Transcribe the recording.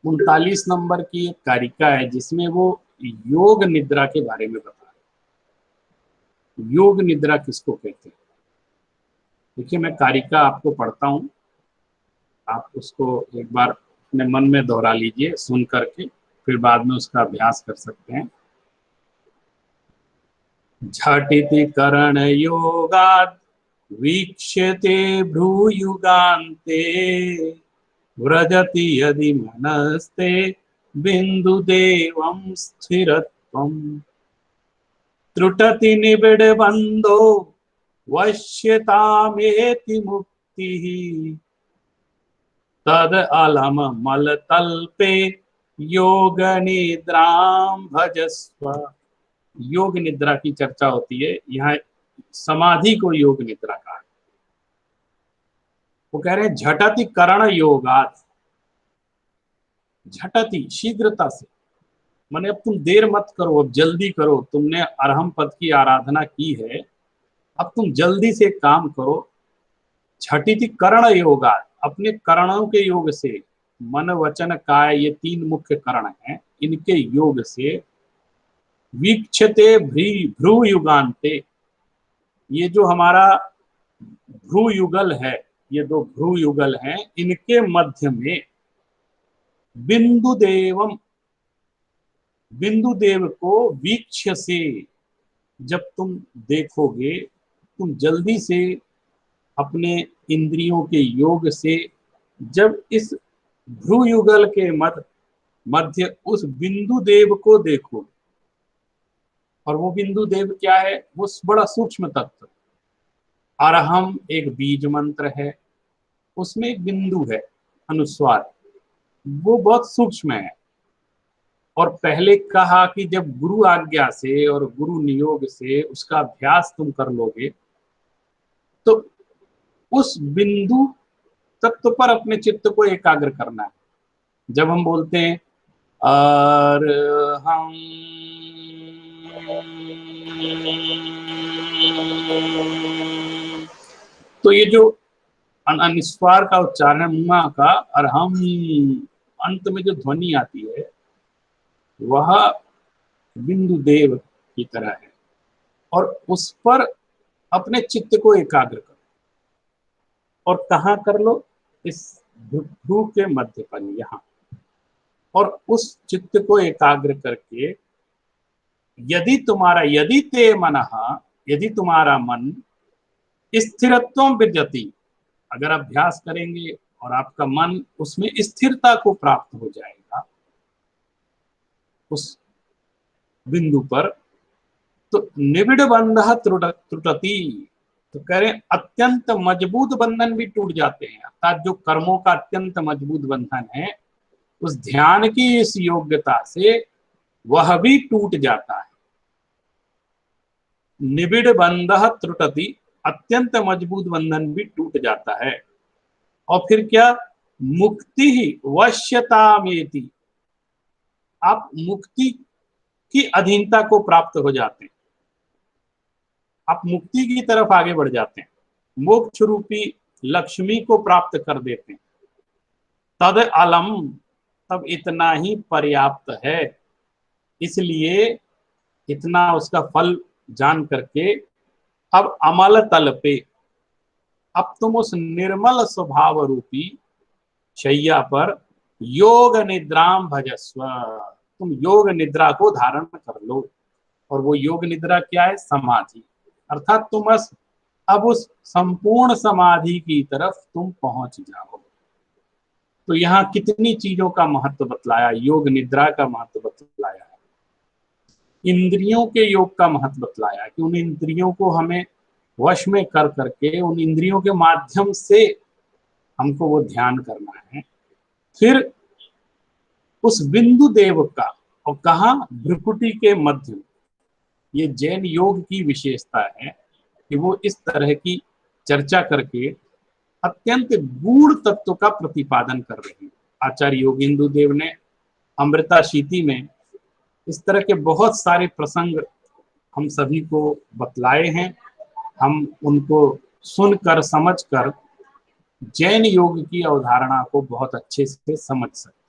39 number की एक कारिका है जिसमें वो योग निद्रा के बारे में बता रहे हैं। योग निद्रा किसको कहते हैं? देखिए, मैं कारिका आपको पढ़ता हूँ, आप उसको एक बार अपने मन में दोहरा लीजिए सुन करके, फिर बाद में उसका अभ्यास कर सकते हैं। झटिति करण योगात् वीक्ष्यते भ्रूयुगान्ते व्रजति यदि मनस्ते बिन्दुदेवं स्थिरत्वम् त्रुटति निबिडबन्धो वश्यतामेति मुक्तिः तद अलम मलतल्पे योग निद्रां भजस्व। योग निद्रा की चर्चा होती है यहाँ, समाधि को योग निद्रा कहा है। वो कह रहे हैं झटति करण योगात्, झटति शीघ्रता से, माने अब तुम देर मत करो, अब जल्दी करो। तुमने अरहम पद की आराधना की है, अब तुम जल्दी से काम करो। झटिति करण योगात्, अपने करणों के योग से, मन वचन काय ये 3 मुख्य करण हैं, इनके योग से वीक्षते भ्रू युगान्ते, ये जो हमारा भ्रू युगल है, ये 2 भ्रू युगल हैं, इनके मध्य में बिंदु देवम, बिंदु देव को वीक्ष्य से, जब तुम देखोगे, तुम जल्दी से अपने इंद्रियों के योग से जब इस भ्रू युगल के मध्य उस बिंदु देव को देखो, और वो बिंदु देव क्या है? वो बड़ा सूक्ष्म तत्व। अरहम एक बीज मंत्र है, उसमें एक बिंदु है अनुस्वार, वो बहुत सूक्ष्म है। और पहले कहा कि जब गुरु आज्ञा से और गुरु नियोग से उसका अभ्यास तुम कर लोगे तो उस बिंदु तत्व पर अपने चित्त को एकाग्र करना है। जब हम बोलते हैं अरहम, तो ये जो अनुस्वार का उच्चारण है मुआ का, अरहम, अंत में जो ध्वनि आती है वह बिंदु देव की तरह है, और उस पर अपने चित्त को एकाग्र करो। और कहाँ कर लो? इस भ्रू के मध्य पर, यहाँ। और उस चित्त को एकाग्र करके यदि ते मनः, यदि तुम्हारा मन स्थिरत्वं विद्यति, अगर अभ्यास करेंगे और आपका मन उसमें स्थिरता को प्राप्त हो जाएगा उस बिंदु पर, तो निबिड़ बंधः त्रुटति, तो कह रहे अत्यंत मजबूत बंधन भी टूट जाते हैं। अर्थात जो कर्मों का अत्यंत मजबूत बंधन है, उस ध्यान की इस योग्यता से वह भी टूट जाता है। निबिड़ बंधः त्रुटति, अत्यंत मजबूत बंधन भी टूट जाता है। और फिर क्या? मुक्ति ही वश्यतामेति, आप मुक्ति की अधीनता को प्राप्त हो जाते हैं, आप मुक्ति की तरफ आगे बढ़ जाते हैं, मोक्ष रूपी लक्ष्मी को प्राप्त कर देते हैं। तद अलम, तब इतना ही पर्याप्त है। इसलिए इतना उसका फल जान करके अब अमल तल पे, अब तुम उस निर्मल स्वभाव रूपी शैया पर योग निद्राम भजस्व, तुम योग निद्रा को धारण कर लो। और वो योग निद्रा क्या है? समाधि। अर्थात तुम अब उस संपूर्ण समाधि की तरफ तुम पहुंच जाओ। तो यहाँ कितनी चीजों का महत्व बतलाया, योग निद्रा का महत्व बतलाया, इंद्रियों के योग का महत्व बतलाया कि उन इंद्रियों को हमें वश में कर करके उन इंद्रियों के माध्यम से हमको वो ध्यान करना है। फिर उस बिंदु देव का, और कहा? भ्रुकुटी के मध्य। ये जैन योग की विशेषता है कि वो इस तरह की चर्चा करके अत्यंत गूढ़ तत्व का प्रतिपादन कर रहे हैं। आचार्य योगेंदु देव ने अमृताशीति में इस तरह के बहुत सारे प्रसंग हम सभी को बतलाए हैं। हम उनको सुनकर समझकर जैन योग की अवधारणा को बहुत अच्छे से समझ सकते हैं।